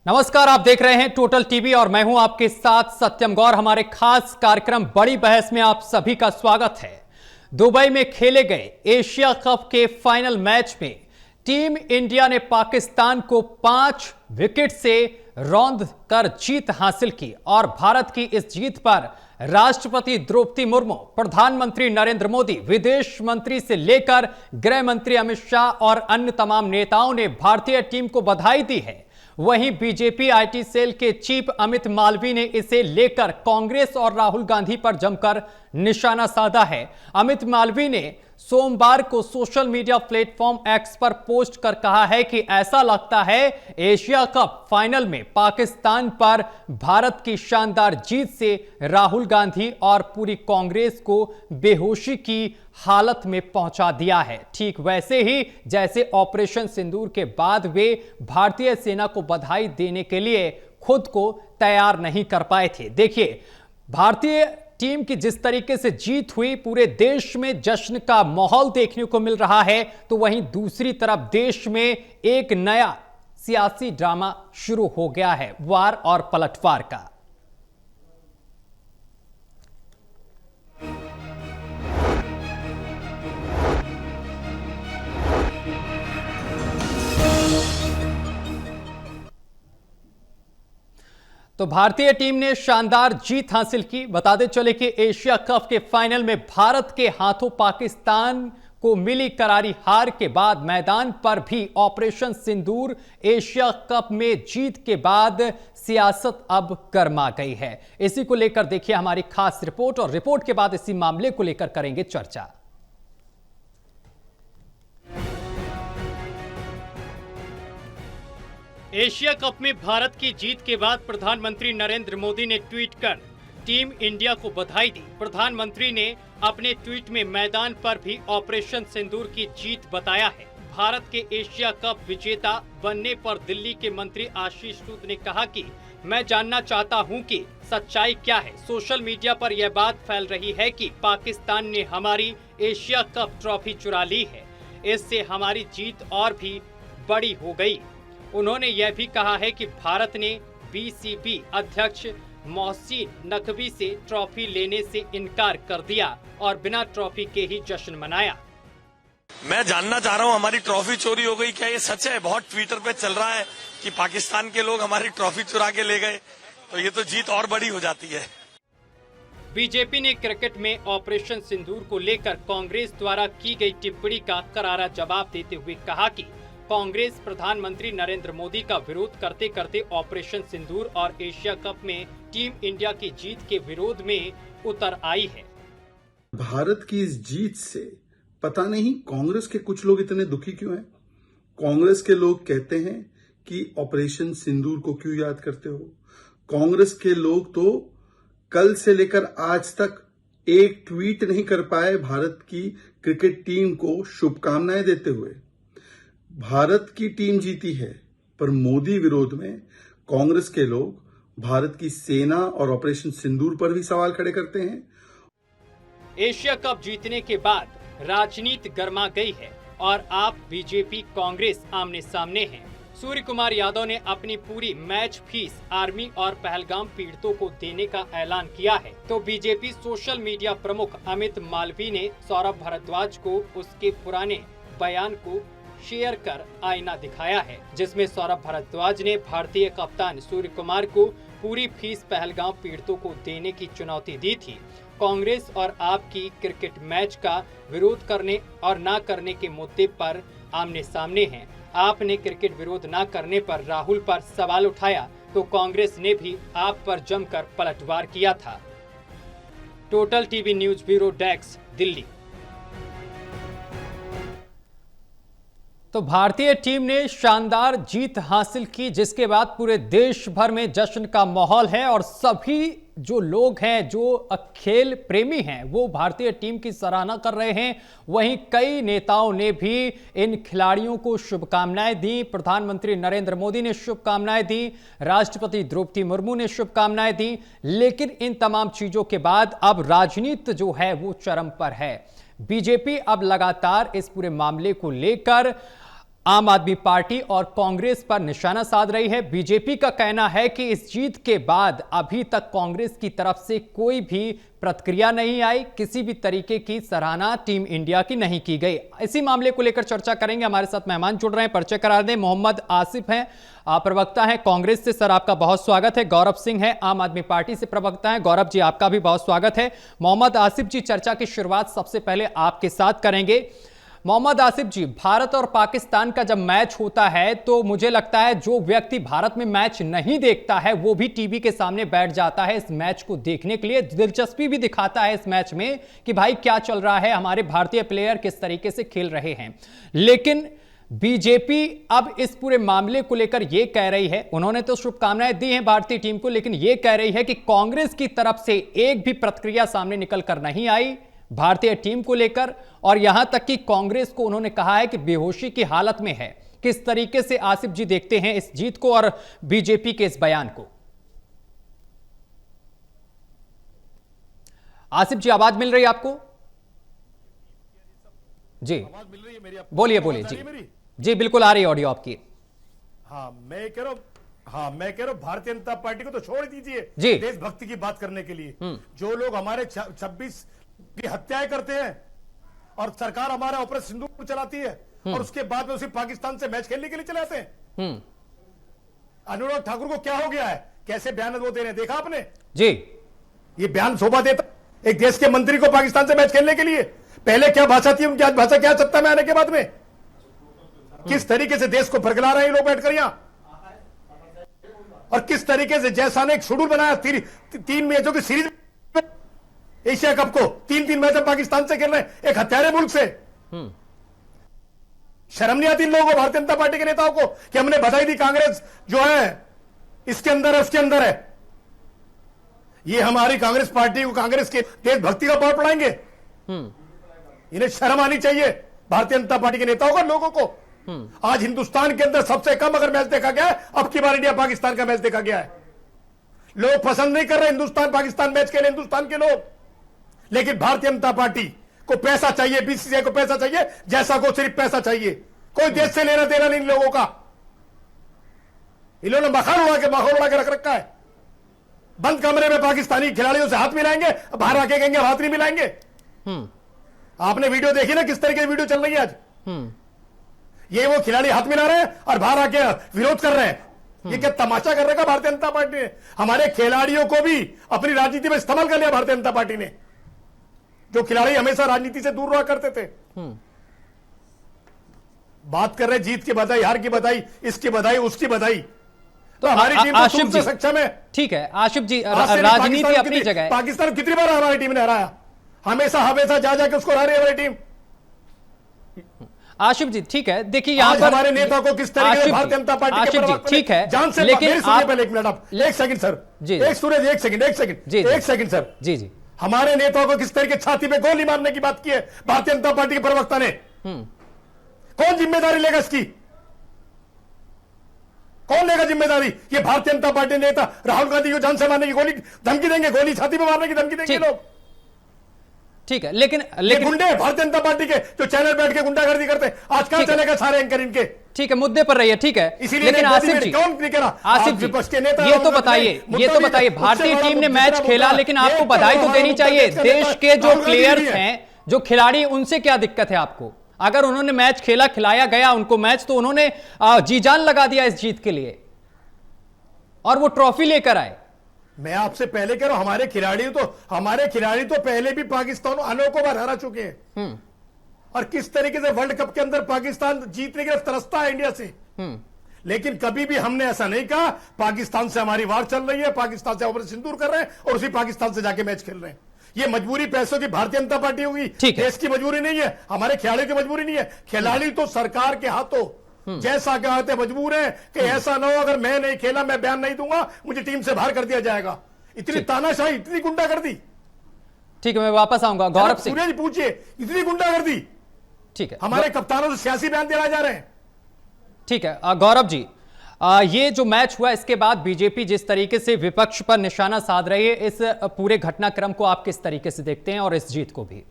नमस्कार, आप देख रहे हैं टोटल टीवी और मैं हूं आपके साथ सत्यम गौर। हमारे खास कार्यक्रम बड़ी बहस में आप सभी का स्वागत है। दुबई में खेले गए एशिया कप के फाइनल मैच में टीम इंडिया ने पाकिस्तान को 5 विकेट से रौंद कर जीत हासिल की और भारत की इस जीत पर राष्ट्रपति द्रौपदी मुर्मू, प्रधानमंत्री नरेंद्र मोदी, विदेश मंत्री से लेकर गृह मंत्री अमित शाह और अन्य तमाम नेताओं ने भारतीय टीम को बधाई दी है। वहीं बीजेपी आईटी सेल के चीफ अमित मालवीय ने इसे लेकर कांग्रेस और राहुल गांधी पर जमकर निशाना साधा है। अमित मालवीय ने सोमवार को सोशल मीडिया प्लेटफॉर्म एक्स पर पोस्ट कर कहा है कि ऐसा लगता है एशिया कप फाइनल में पाकिस्तान पर भारत की शानदार जीत से राहुल गांधी और पूरी कांग्रेस को बेहोशी की हालत में पहुंचा दिया है। ठीक वैसे ही जैसे ऑपरेशन सिंदूर के बाद वे भारतीय सेना को बधाई देने के लिए खुद को तैयार नहीं कर पाए थे। देखिए, भारतीय टीम की जिस तरीके से जीत हुई, पूरे देश में जश्न का माहौल देखने को मिल रहा है, तो वहीं दूसरी तरफ देश में एक नया सियासी ड्रामा शुरू हो गया है, वार और पलटवार का। तो भारतीय टीम ने शानदार जीत हासिल की। बताते चले कि एशिया कप के फाइनल में भारत के हाथों पाकिस्तान को मिली करारी हार के बाद मैदान पर भी ऑपरेशन सिंदूर एशिया कप में जीत के बाद सियासत अब गर्मा गई है। इसी को लेकर देखिए हमारी खास रिपोर्ट और रिपोर्ट के बाद इसी मामले को लेकर करेंगे चर्चा। एशिया कप में भारत की जीत के बाद प्रधानमंत्री नरेंद्र मोदी ने ट्वीट कर टीम इंडिया को बधाई दी। प्रधानमंत्री ने अपने ट्वीट में मैदान पर भी ऑपरेशन सिंदूर की जीत बताया है। भारत के एशिया कप विजेता बनने पर दिल्ली के मंत्री आशीष सूद ने कहा कि मैं जानना चाहता हूं कि सच्चाई क्या है। सोशल मीडिया पर यह बात फैल रही है कि पाकिस्तान ने हमारी एशिया कप ट्रॉफी चुरा ली है। इससे हमारी जीत और भी बड़ी हो गई। उन्होंने यह भी कहा है कि भारत ने बीसीबी अध्यक्ष मोहसिन नकवी से ट्रॉफी लेने से इनकार कर दिया और बिना ट्रॉफी के ही जश्न मनाया। मैं जानना चाह रहा हूं, हमारी ट्रॉफी चोरी हो गई, क्या ये सच है? बहुत ट्विटर पे चल रहा है कि पाकिस्तान के लोग हमारी ट्रॉफी चुरा के ले गए, तो ये तो जीत और बड़ी हो जाती है। बीजेपी ने क्रिकेट में ऑपरेशन सिंदूर को लेकर कांग्रेस द्वारा की गई टिप्पणी का करारा जवाब देते हुए कहा कि कांग्रेस प्रधानमंत्री नरेंद्र मोदी का विरोध करते करते ऑपरेशन सिंदूर और एशिया कप में टीम इंडिया की जीत के विरोध में उतर आई है। भारत की इस जीत से पता नहीं कांग्रेस के कुछ लोग इतने दुखी क्यों हैं। कांग्रेस के लोग कहते हैं कि ऑपरेशन सिंदूर को क्यों याद करते हो। कांग्रेस के लोग तो कल से लेकर आज तक एक ट्वीट नहीं कर पाए भारत की क्रिकेट टीम को शुभकामनाएं देते हुए। भारत की टीम जीती है, पर मोदी विरोध में कांग्रेस के लोग भारत की सेना और ऑपरेशन सिंदूर पर भी सवाल खड़े करते हैं। एशिया कप जीतने के बाद राजनीति गर्मा गई है और आप बीजेपी कांग्रेस आमने सामने हैं। सूर्य कुमार यादव ने अपनी पूरी मैच फीस आर्मी और पहलगाम पीड़ितों को देने का ऐलान किया है, तो बीजेपी सोशल मीडिया प्रमुख अमित मालवीय ने सौरभ भारद्वाज को उसके पुराने बयान को शेयर कर आईना दिखाया है, जिसमें सौरभ भारद्वाज ने भारतीय कप्तान सूर्य कुमार को पूरी फीस पहलगाम पीड़ितों को देने की चुनौती दी थी। कांग्रेस और आप की क्रिकेट मैच का विरोध करने और ना करने के मुद्दे पर आमने सामने हैं। आपने क्रिकेट विरोध ना करने पर राहुल पर सवाल उठाया, तो कांग्रेस ने भी आप पर जमकर पलटवार किया था। Total TV news bureau desk, Delhi. तो भारतीय टीम ने शानदार जीत हासिल की, जिसके बाद पूरे देश भर में जश्न का माहौल है और सभी जो लोग हैं, जो खेल प्रेमी हैं, वो भारतीय टीम की सराहना कर रहे हैं। वहीं कई नेताओं ने भी इन खिलाड़ियों को शुभकामनाएं दी। प्रधानमंत्री नरेंद्र मोदी ने शुभकामनाएं दी, राष्ट्रपति द्रौपदी मुर्मू ने शुभकामनाएं दी। लेकिन इन तमाम चीजों के बाद अब राजनीति जो है वो चरम पर है। बीजेपी अब लगातार इस पूरे मामले को लेकर आम आदमी पार्टी और कांग्रेस पर निशाना साध रही है। बीजेपी का कहना है कि इस जीत के बाद अभी तक कांग्रेस की तरफ से कोई भी प्रतिक्रिया नहीं आई, किसी भी तरीके की सराहना टीम इंडिया की नहीं की गई। इसी मामले को लेकर चर्चा करेंगे। हमारे साथ मेहमान जुड़ रहे हैं, परिचय करा दें। मोहम्मद आसिफ हैं, प्रवक्ता हैं कांग्रेस से। सर, आपका बहुत स्वागत है। गौरव सिंह है, आम आदमी पार्टी से प्रवक्ता हैं। गौरव जी, आपका भी बहुत स्वागत है। मोहम्मद आसिफ जी, चर्चा की शुरुआत सबसे पहले आपके साथ करेंगे। मोहम्मद आसिफ जी, भारत और पाकिस्तान का जब मैच होता है तो मुझे लगता है जो व्यक्ति भारत में मैच नहीं देखता है वो भी टीवी के सामने बैठ जाता है इस मैच को देखने के लिए, दिलचस्पी भी दिखाता है इस मैच में कि भाई क्या चल रहा है, हमारे भारतीय प्लेयर किस तरीके से खेल रहे हैं। लेकिन बीजेपी अब इस पूरे मामले को लेकर यह कह रही है, उन्होंने तो शुभकामनाएं दी हैं भारतीय टीम को, लेकिन यह कह रही है कि कांग्रेस की तरफ से एक भी प्रतिक्रिया सामने निकल कर नहीं आई भारतीय टीम को लेकर, और यहां तक कि कांग्रेस को उन्होंने कहा है कि बेहोशी की हालत में है। किस तरीके से आसिफ जी देखते हैं इस जीत को और बीजेपी के इस बयान को? आसिफ जी, आवाज मिल रही है आपको? जी, आवाज मिल रही है मेरी आपको? बोलिए बोलिए। जी जी, बिल्कुल आ रही है ऑडियो आपकी। मैं कह रहा हूं भारतीय जनता पार्टी को तो छोड़ दीजिए जी। देशभक्ति की बात करने के लिए। जो लोग हमारे 26 की हत्याएं करते हैं और सरकार हमारा ऑपरेशन सिंदूर चलाती है और उसके बाद में उसी पाकिस्तान से मैच खेलने के लिए चले आते हैं। अनुराग ठाकुर को क्या हो गया है, कैसे बयान वो दे रहे हैं, देखा आपने? जी, ये बयान शोभा देता एक देश के मंत्री को पाकिस्तान से मैच खेलने के लिए? पहले क्या भाषा थी उनकी, आज भाषा क्या सत्ता में आने के बाद में? किस तरीके से देश को भरगला रहे हैं लोग बैठकर यहां, और किस तरीके से जैसा ने एक शेड्यूल बनाया 3 मैचों की सीरीज, एशिया कप को 3-3 मैच पाकिस्तान से खेल रहे हैं, एक हत्यारे मुल्क से। शर्म नहीं आती इन लोगों को, भारतीय जनता पार्टी के नेताओं को, कि हमने बधाई दी कांग्रेस जो है इसके अंदर है उसके अंदर है। ये हमारी कांग्रेस पार्टी को कांग्रेस के देशभक्ति का पाठ पढ़ाएंगे? इन्हें शर्म आनी चाहिए भारतीय जनता पार्टी के नेताओं को, लोगों को। आज हिंदुस्तान के अंदर सबसे कम अगर मैच देखा गया है, अब की बार इंडिया पाकिस्तान का मैच देखा गया है। लोग पसंद नहीं कर रहे हिंदुस्तान पाकिस्तान मैच के लिए, हिंदुस्तान के लोग, लेकिन भारतीय जनता पार्टी को पैसा चाहिए, बीसीसीआई को पैसा चाहिए, जैसा को सिर्फ पैसा चाहिए, कोई देश से लेना देना नहीं इन लोगों का। इन्होंने माहौल उड़ा के रख रखा है। बंद कमरे में पाकिस्तानी खिलाड़ियों से हाथ मिलाएंगे, बाहर आके कहेंगे हाथ नहीं मिलाएंगे। आपने वीडियो देखी ना, किस तरह की वीडियो चल रही है आज? ये वो खिलाड़ी हाथ मिला रहे हैं और बाहर आके विरोध कर रहे हैं। ये क्या तमाशा कर रखा भारतीय जनता पार्टी ने? हमारे खिलाड़ियों को भी अपनी राजनीति में इस्तेमाल कर लिया भारतीय जनता पार्टी ने। जो खिलाड़ी हमेशा राजनीति से दूर रहा करते थे। बात कर रहे जीत की बधाई, हार की बधाई, इसकी बधाई, उसकी बधाई, तो हमारी टीम तो तुमसे सक्षम है। ठीक है आसिफ जी, राजनीति अपनी जगह है। पाकिस्तान कितनी बार हमारी टीम ने हराया, हमेशा जा जाके उसको हरा रही है हमारी टीम। आशिफ जी, ठीक है, देखिए यहाँ पर हमारे नेता को किस तरीके से भारतीय जनता पार्टी के प्रवक्ता ने ठीक है, जान से, लेकिन आप पहले 1 मिनट, आप 1 सेकंड सर, जी, एक सूरज, 1 सेकंड 1 सेकंड सर, जी जी, हमारे नेताओं को किस तरीके छाती पे गोली मारने की बात की है भारतीय जनता पार्टी के प्रवक्ता ने? कौन जिम्मेदारी लेगा इसकी? कौन लेगा जिम्मेदारी? ये भारतीय जनता पार्टी नेता राहुल गांधी को जान से मारने की गोली धमकी देंगे, गोली छाती पे मारने की धमकी देंगे लोग? ठीक है, लेकिन गुंडे भारतीय जनता पार्टी के जो चैनल बैठ के गुंडागर्दी करते हैं, आज कहां चलेगा सारे एंकर इनके? ठीक है, मुद्दे पर रहिए, ठीक है। लेकिन आसिफ जी, आसिफ जी, ये तो बताइए भारतीय टीम ने मैच खेला, लेकिन आपको बधाई तो देनी चाहिए। देश के जो प्लेयर्स हैं, जो खिलाड़ी, उनसे क्या दिक्कत है आपको? अगर उन्होंने मैच खेला, खिलाया गया उनको मैच, तो उन्होंने जी जान लगा दिया इस जीत के लिए और वो ट्रॉफी लेकर आए। मैं आपसे पहले कह रहा हूं, हमारे खिलाड़ी तो पहले भी पाकिस्तान अनेकों बार हरा चुके हैं। और किस तरीके से वर्ल्ड कप के अंदर पाकिस्तान जीतने के लिए तरसता है इंडिया से। लेकिन कभी भी हमने ऐसा नहीं कहा पाकिस्तान से हमारी वार चल रही है, पाकिस्तान से ऑपरेशन सिंदूर कर रहे हैं और उसी पाकिस्तान से जाके मैच खेल रहे हैं। ये मजबूरी पैसों की भारतीय जनता पार्टी होगी, देश की मजबूरी नहीं है, हमारे खिलाड़ियों की मजबूरी नहीं है। खिलाड़ी तो सरकार के हाथों जैसा कहते मजबूर है कि ऐसा ना हो अगर मैं नहीं खेला, मैं बयान नहीं दूंगा, मुझे टीम से बाहर कर दिया जाएगा। इतनी तानाशाही, इतनी गुंडागर्दी। ठीक है, मैं वापस आऊंगा। गौरव सिंह, सूर्य जी पूछिए, इतनी गुंडागर्दी। ठीक है, हमारे कप्तानों से सियासी बयान दिलाए जा रहे हैं। ठीक है गौरव जी, ये जो मैच हुआ इसके बाद बीजेपी जिस तरीके से विपक्ष पर निशाना साध रही है, इस पूरे घटनाक्रम को आप किस तरीके से देखते हैं और इस जीत को भी?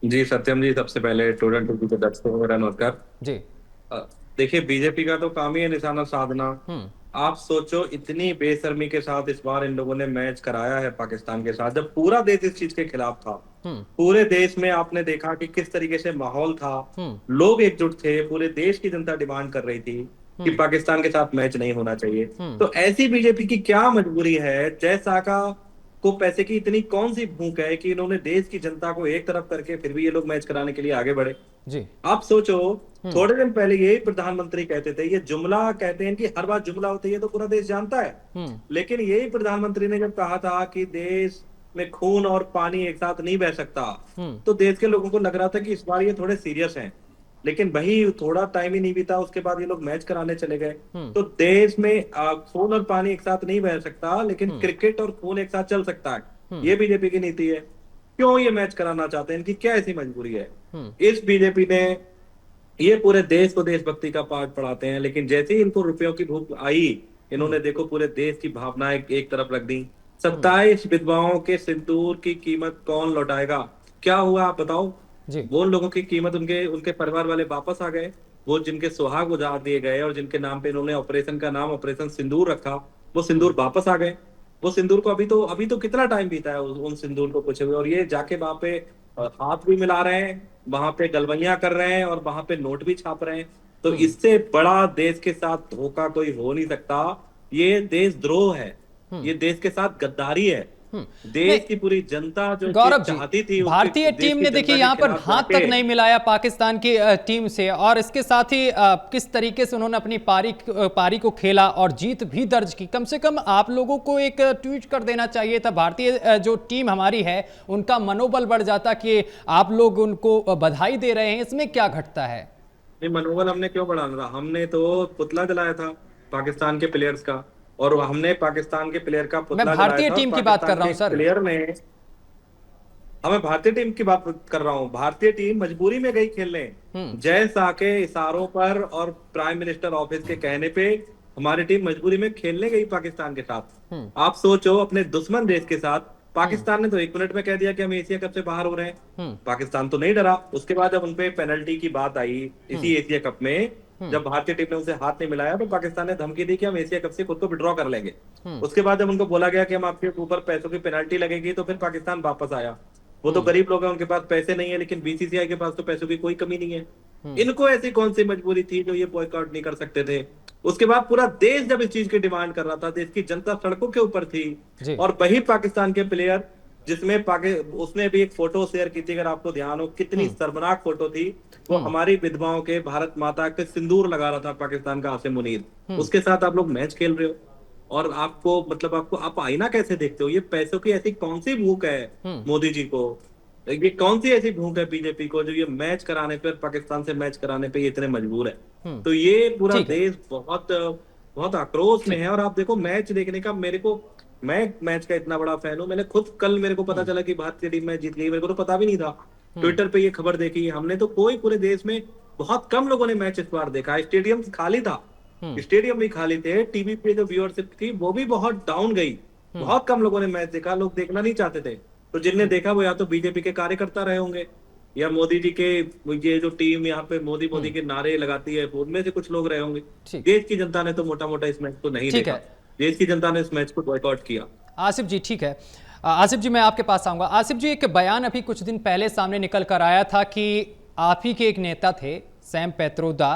जी सत्यम जी, सबसे पहले स्टूडेंट के दर्शकों को मेरा नमस्कार। जी। अ, देखिए, बीजेपी का तो काम ही है निशाना साधना। हम्म। आप सोचो, इतनी बेशर्मी के साथ इस बार इन लोगों ने मैच कराया है पाकिस्तान के साथ, जब पूरा देश इस चीज के खिलाफ था। हम्म। पूरे देश में आपने देखा कि किस तरीके से माहौल था। हम्म। लोग एकजुट थे, पूरे देश की जनता डिमांड कर रही थी कि पाकिस्तान के साथ मैच नहीं होना चाहिए। हम्म। तो ऐसी बीजेपी की क्या मजबूरी है, जय साका को पैसे की इतनी कौन सी भूख है कि इन्होंने देश की जनता को एक तरफ करके फिर भी ये लोग मैच कराने के लिए आगे बढ़े। जी। आप सोचो, थोड़े दिन पहले यही प्रधानमंत्री कहते थे, ये जुमला कहते हैं कि हर बात जुमला होती है तो पूरा देश जानता है। हम्म। लेकिन यही प्रधानमंत्री ने जब कहा था कि देश में खून और पानी एक साथ नहीं बह सकता, तो देश के लोगों को लग रहा था कि इस बार ये थोड़े सीरियस हैं। लेकिन वही थोड़ा टाइम ही नहीं बीता, उसके बाद ये लोग मैच कराने चले गए। तो देश में खून और पानी एक साथ नहीं बह सकता, लेकिन क्रिकेट और खून एक साथ चल सकता है। ये बीजेपी की नीति है। क्यों ये मैच कराना चाहते हैं, इनकी क्या ऐसी मजबूरी है? इस बीजेपी ने ये पूरे देश को देशभक्ति का पाठ पढ़ाते हैं, लेकिन जैसे ही इनको रुपयों की भूख आई, इन्होंने देखो पूरे देश की भावनाएं एक तरफ रख दी। 27 विधवाओं के सिंदूर की कीमत कौन लौटाएगा? क्या हुआ आप बताओ? जी। वो लोगों की कीमत उनके उनके परिवार वाले वापस आ गए। वो जिनके सुहाग उजाड़ दिए गए और जिनके नाम पे इन्होंने ऑपरेशन का नाम ऑपरेशन सिंदूर रखा, वो सिंदूर वापस आ गए। वो सिंदूर को अभी तो कितना टाइम बीता है उन सिंदूर को पूछे हुए, और ये जाके वहां पे हाथ भी मिला रहे हैं, वहां पे गलवैया कर रहे हैं और वहां पे नोट भी छाप रहे हैं। तो इससे बड़ा देश के साथ धोखा कोई हो नहीं सकता। ये देशद्रोह है, ये देश के साथ गद्दारी है। देश की पूरी जनता जो गौरव जी, चाहती थी, भारतीय देश टीम की ने जनता देखिए के यहाँ पर खिलाफ हाथ तक जाके नहीं मिलाया पाकिस्तान की टीम से, और इसके साथ ही किस तरीके से उन्होंने अपनी पारी को खेला और जीत भी दर्ज की। कम से कम आप लोगों को एक ट्वीट कर देना चाहिए था, भारतीय जो टीम हमारी है उनका मनोबल बढ़ जाता कि आप लोग उनको बधाई दे रहे हैं। इसमें क्या घटता है? नहीं, मनोबल हमने क्यों बढ़ाना था? हमने तो पुतला जलाया था पाकिस्तान के प्लेयर्स का, और हमने पाकिस्तान के प्लेयर का मैं पुतला भारतीय जलाया था। टीम की बात कर रहा हूं सर। प्लेयर ने मैं भारतीय टीम की बात कर रहा हूं। भारतीय टीम मजबूरी में गई खेलने, जय शाह के इशारों पर और प्राइम मिनिस्टर ऑफिस के कहने पे हमारी टीम मजबूरी में खेलने गई पाकिस्तान के साथ। आप सोचो, अपने दुश्मन देश के साथ। पाकिस्तान ने तो 1 मिनट में कह दिया कि हम एशिया कप से बाहर हो रहे हैं। पाकिस्तान तो नहीं डरा। उसके बाद जब उनपे पेनल्टी की बात आई इसी एशिया कप में, जब भारतीय टीम ने उनसे हाथ नहीं मिलाया, तो पाकिस्तान ने धमकी दी कि हम एशिया कप से खुद को विड्रॉ कर लेंगे। उसके बाद जब उनको बोला गया कि हम आपके ऊपर पैसों की पेनल्टी लगेगी, तो फिर पाकिस्तान वापस आया। वो तो गरीब लोग हैं, उनके पास पैसे नहीं है, लेकिन बीसीसीआई के पास तो पैसों की कोई कमी नहीं है। इनको ऐसी कौन सी मजबूरी थी जो ये बॉयकॉट नहीं कर सकते थे? उसके बाद पूरा देश जब इस चीज की डिमांड कर रहा था, देश की जनता सड़कों के ऊपर थी, और वही पाकिस्तान के प्लेयर, जिसमें उसने भी एक फोटो शेयर की थी, अगर आपको ध्यान हो, कितनी शर्मनाक फोटो थी। वो हमारी विधवाओं के, भारत माता के सिंदूर लगा रहा था पाकिस्तान का आसिम मुनीर। उसके साथ आप लोग मैच खेल रहे हो, और आप आईना कैसे देखते हो? ये पैसों की ऐसी कौन सी भूख है मोदी जी को? ये कौन सी ऐसी भूख है बीजेपी को जो ये मैच कराने पर, पाकिस्तान से मैच कराने पे ये इतने मजबूर है? तो ये पूरा देश बहुत बहुत आक्रोश में है। और आप देखो, मैच देखने का मैं मैच का इतना बड़ा फैन हूं। मैंने खुद कल मेरे को पता चला कि भारतीय टीम मैच जीत गई, मेरे को तो पता भी नहीं था। ट्विटर पे ये खबर देखी हमने, तो कोई पूरे देश में बहुत कम लोगों ने मैच इस बार देखा। स्टेडियम खाली था, स्टेडियम भी खाली थे। टीवी पे जो व्यूअरशिप थी वो भी बहुत डाउन गई। बहुत कम लोगों ने मैच देखा, लोग देखना नहीं चाहते थे। तो जिनने देखा वो या तो बीजेपी के कार्यकर्ता रहे होंगे, या मोदी जी के, ये जो टीम यहाँ पे मोदी मोदी के नारे लगाती है, उनमें से कुछ लोग रहे होंगे। देश की जनता ने तो मोटा मोटा इस मैच को नहीं देखा। देश की जनता ने इस मैच को बॉयकॉट किया। आसिफ जी, ठीक है। आसिफ जी, मैं आपके पास आऊंगा। आसिफ जी, एक बयान अभी कुछ दिन पहले सामने निकल कर आया था कि आप ही के एक नेता थे सैम पैत्रोदा,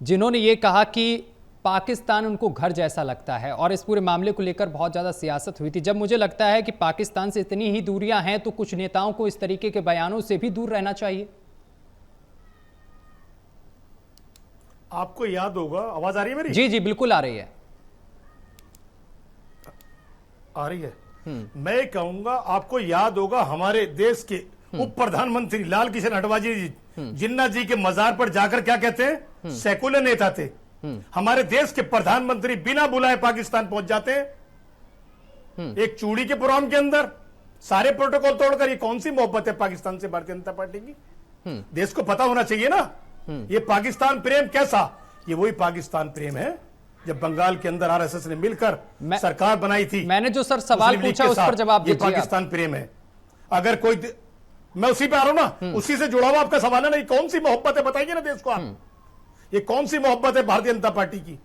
जिन्होंने ये कहा कि पाकिस्तान उनको घर जैसा लगता है, और इस पूरे मामले को लेकर बहुत ज़्यादा सियासत हुई थी। जब मुझे लगता है कि पाकिस्तान से इतनी ही दूरियां हैं, तो कुछ नेताओं को इस तरीके के बयानों से भी दूर रहना चाहिए। आपको याद होगा, आवाज आ रही है मेरी? जी जी, बिल्कुल आ रही है। आ रही है। मैं कहूंगा, आपको याद होगा हमारे देश के उप प्रधानमंत्री लाल कृष्ण अडवाणी जी, जिन्ना जी के मजार पर जाकर क्या कहते हैं? सेकुलर नेता थे। हमारे देश के प्रधानमंत्री बिना बुलाए पाकिस्तान पहुंच जाते हैं, एक चूड़ी के प्रोग्राम के अंदर, सारे प्रोटोकॉल तोड़कर। ये कौन सी मोहब्बत है पाकिस्तान से भारतीय जनता पार्टी की? देश को पता होना चाहिए ना, ये पाकिस्तान प्रेम कैसा? ये वही पाकिस्तान प्रेम है जब बंगाल के अंदर आरएसएस ने मिलकर सरकार बनाई थी। मैंने जो सर सवाल पूछा उस पर जवाब दीजिए। पाकिस्तान प्रेम है। अगर कोई मैं उसी पे आ रहा हूं ना, उसी से जुड़ा हुआ आपका सवाल है ना। ये कौन सी मोहब्बत है बताइए ना देश को आप, ये कौन सी मोहब्बत है भारतीय जनता पार्टी की?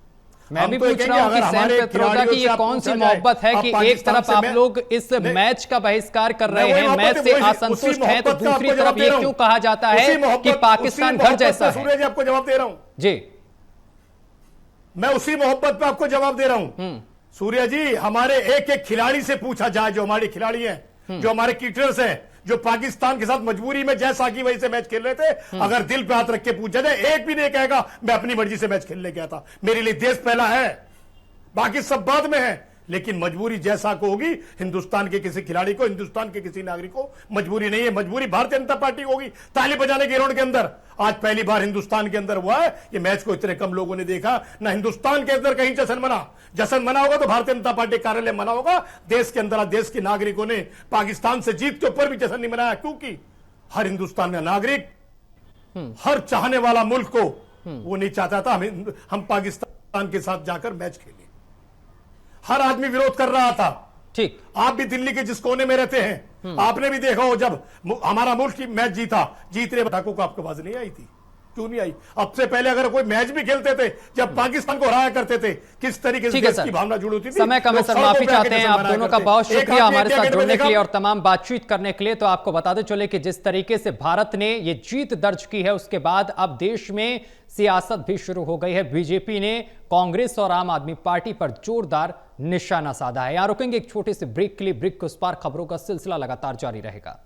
मैं भी पूछ रहा हूं कि सैम पित्रोदा की ये कौन सी मोहब्बत है कि एक तरफ आप लोग इस मैच का बहिष्कार कर रहे हैं, मैच से असंतुष्ट हैं, तो दूसरी तरफ ये क्यों कहा जाता है कि पाकिस्तान घर जैसा है? सूर्य जी आपको जवाब दे रहा हूं जी, मैं उसी मोहब्बत पे आपको जवाब दे रहा हूं। सूर्य जी, हमारे एक एक खिलाड़ी से पूछा जाए, जो हमारे खिलाड़ी हैं, जो हमारे क्रिकेटर्स हैं, जो पाकिस्तान के साथ मजबूरी में जैसा कि वही से मैच खेल रहे थे, अगर दिल पे हाथ रख के पूछा जाए, एक भी नहीं कहेगा मैं अपनी मर्जी से मैच खेलने गया था, मेरे लिए देश पहला है, बाकी सब बाद में है। लेकिन मजबूरी जैसा को होगी, हिंदुस्तान के किसी खिलाड़ी को, हिंदुस्तान के किसी नागरिक को मजबूरी नहीं है, मजबूरी भारतीय जनता पार्टी को होगी। ताली बजाने के ग्राउंड के अंदर आज पहली बार हिंदुस्तान के अंदर हुआ है, ये मैच को इतने कम लोगों ने देखा ना। हिंदुस्तान के अंदर कहीं जश्न मना होगा तो भारतीय जनता पार्टी कार्यालय मना होगा। देश के अंदर देश के नागरिकों ने पाकिस्तान से जीत के ऊपर भी जश्न नहीं मनाया, क्योंकि हर हिंदुस्तान का नागरिक, हर चाहने वाला मुल्क को वो नहीं चाहता था हम पाकिस्तान के साथ जाकर मैच खेलें। हर आदमी विरोध कर रहा था। ठीक, आप भी दिल्ली के जिस कोने में रहते हैं, आपने भी देखा हो, जब हमारा मुल्क की मैच जीत रहे पटाखों को आपको आवाज नहीं आई थी, क्यों नहीं आई? अब से पहले अगर कोई मैच भी खेलते थे, जब पाकिस्तान को हराया करते थे, किस तरीके से देश की भावना जुड़ी होती थी। समय कम है सर, माफी चाहते हैं आप दोनों का। बहुत शुक्रिया हमारे साथ जुड़ने के लिए और तमाम बातचीत करने के लिए। तो आपको बताते चले कि जिस तरीके से भारत ने ये जीत दर्ज की है, उसके बाद अब देश में सियासत भी शुरू हो गई है। बीजेपी ने कांग्रेस और आम आदमी पार्टी पर जोरदार निशाना साधा है। यहां रुकेंगे एक छोटे से ब्रेक के लिए। ब्रेक के उस पार खबरों का सिलसिला लगातार जारी रहेगा।